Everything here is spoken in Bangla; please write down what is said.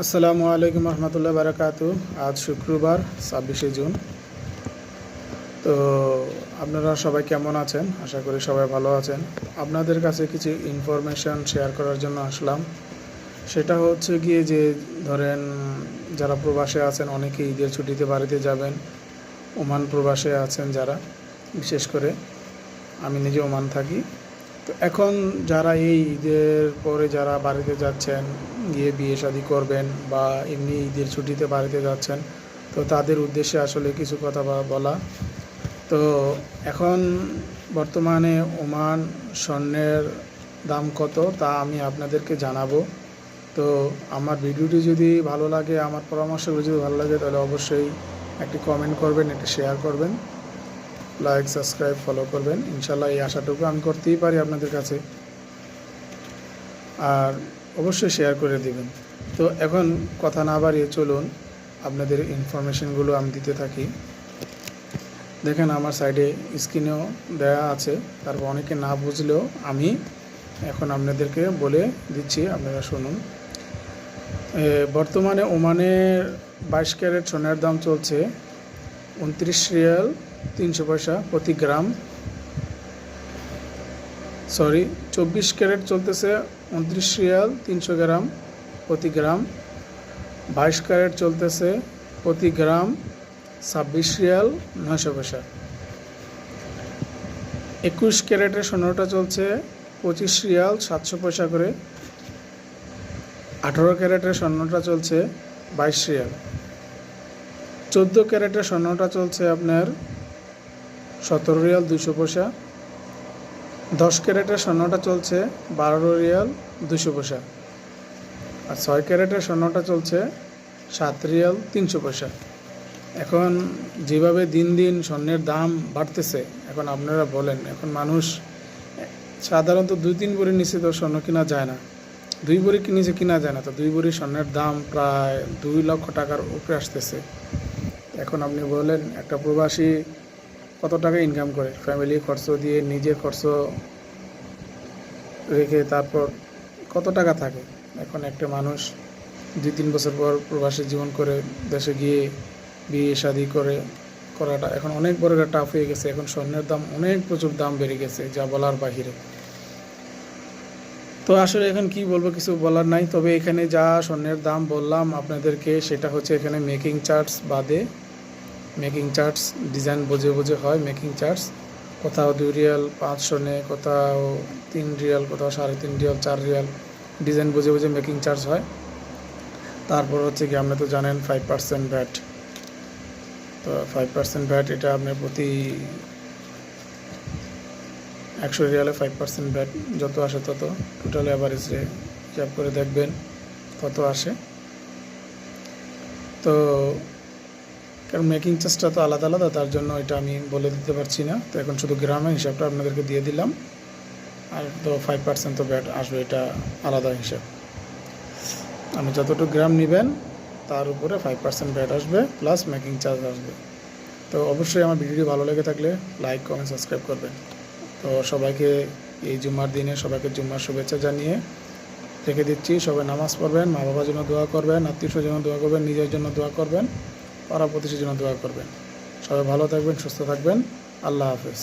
আসসালামু আলাইকুম রহমতুল্লাহ বারাকাতু। আজ শুক্রবার 26শে জুন। তো আপনারা সবাই কেমন আছেন? আশা করি সবাই ভালো আছেন। আপনাদের কাছে কিছু ইনফরমেশান শেয়ার করার জন্য আসলাম। সেটা হচ্ছে গিয়ে যে ধরেন যারা প্রবাসে আছেন, অনেকে ঈদের ছুটিতে বাড়িতে যাবেন। ওমান প্রবাসে আছেন যারা, বিশেষ করে আমি নিজে ওমান থাকি। তো এখন যারা এই ঈদের পরে যারা বাড়িতে যাচ্ছেন, গিয়ে বিয়ে শাদী করবেন বা এমনি ঈদের ছুটিতে বাড়িতে যাচ্ছেন, তো তাদের উদ্দেশ্যে আসলে কিছু কথা বলা। তো এখন বর্তমানে ওমান স্বর্ণের দাম কত তা আমি আপনাদেরকে জানাবো। তো আমার ভিডিওটি যদি ভালো লাগে, আমার পরামর্শগুলো যদি ভালো লাগে, তাহলে অবশ্যই একটি কমেন্ট করবেন, একটি শেয়ার করবেন, লাইক সাবস্ক্রাইব ফলো করবেন। ইনশাল্লাহ এই আশাটুকু আমি করতেই পারি আপনাদের কাছে, আর অবশ্যই শেয়ার করে দেবেন। তো এখন কথা না বাড়িয়ে চলুন আপনাদের ইনফরমেশনগুলো আমি দিতে থাকি। দেখেন আমার সাইডে স্ক্রিনেও দেয়া আছে, তারপর অনেকে না বুঝলেও আমি এখন আপনাদেরকে বলে দিচ্ছি, আপনারা শুনুন। বর্তমানে ওমানের 22 ক্যারেট সোনার দাম চলছে 29 রিয়াল 300 পয়সা প্রতি গ্রাম। 24 ক্যারেট চলতেছে 29 রিয়াল 300 গ্রাম প্রতি গ্রাম। 22 ক্যারেট চলতেছে প্রতি গ্রাম 26 রিয়াল 900 পয়সা। 21 ক্যারেটের সোনাটা চলছে 25 রিয়াল 700 পয়সা করে। 18 ক্যারেটের স্বর্ণটা চলছে 22 রিয়াল। 14 ক্যারেটের স্বর্ণটা চলছে আপনার 17 রিয়াল 200 পয়সা। 10 ক্যারেটের স্বর্ণটা চলছে 12 রিয়াল 200 পয়সা। আর 6 ক্যারেটের স্বর্ণটা চলছে 7 রিয়াল 300 পয়সা। এখন যেভাবে দিন দিন স্বর্ণের দাম বাড়তেছে, এখন আপনারা বলেন, এখন মানুষ সাধারণত 2-3 ভরির নিচে তো স্বর্ণ কেনা যায় না, 2 ভরি নিচে কেনা যায় না। তো 2 ভরি স্বর্ণের দাম প্রায় 2 লক্ষ টাকার উপরে আসতেছে। এখন আপনি বলেন একটা প্রবাসী কত টাকা ইনকাম করে, ফ্যামিলি খরচ দিয়ে নিজের খরচ রেখে তারপর কত টাকা থাকে। এখন একটা মানুষ 2-3 বছর পর প্রবাসী জীবন করে দেশে গিয়ে বিয়ে শাদী করাটা এখন অনেক বড় একটা টাফ হয়ে গেছে। এখন স্বর্ণের দাম প্রচুর দাম বেড়ে গেছে, যা বলার বাহিরে। তো আসলে এখন কি বলবো, কিছু বলার নাই। তবে এখানে যা স্বর্ণের দাম বললাম আপনাদেরকে, সেটা হচ্ছে এখানে মেকিং চার্জ বাদে। মেকিং চার্জ ডিজাইন বুঝে বুঝে হয় মেকিং চার্জ। কোথাও 2 রিয়াল 500 নেয়, কোথাও 3 রিয়াল, কোথাও 3.5 রিয়াল 4 রিয়াল, ডিজাইন বুঝে বুঝে মেকিং চার্জ হয়। তারপর হচ্ছে কি, আপনি তো জানেন 5% ভ্যাট। তো 5% ভ্যাট, এটা আপনার প্রতি 100 রিয়ালে 5% ভ্যাট যত আসে তত, টোটাল অ্যাভারেজে হিসাব করে দেখবেন কত আসে। তো কারণ মেকিং চার্জটা তো আলাদা আলাদা, তার জন্য এটা আমি বলে দিতে পারছি না। তো এখন শুধু গ্রামের হিসাবটা আপনাদেরকে দিয়ে দিলাম। আর তো 5% তো ভ্যাট আসবে, এটা আলাদা হিসাব। আপনি যতটুকু গ্রাম নেবেন তার উপরে 5% ভ্যাট আসবে, প্লাস মেকিং চার্জ আসবে। তো অবশ্যই আমার ভিডিওটি ভালো লেগে থাকলে লাইক কমেন্ট সাবস্ক্রাইব করবেন। তো সবাইকে এই জুম্মার দিনে সবাইকে জুম্মার শুভেচ্ছা জানিয়ে রেখে দিচ্ছি। সবাই নামাজ পড়বেন, মা বাবার জন্য দোয়া করবেন, আত্মীয় স্বজনের জন্য দোয়া করবেন, নিজের জন্য দোয়া করবেন, পাড়া প্রতিবেশীর জন্য দোয়া করবেন। সবাই ভালো থাকবেন, সুস্থ থাকবেন। আল্লাহ হাফেজ।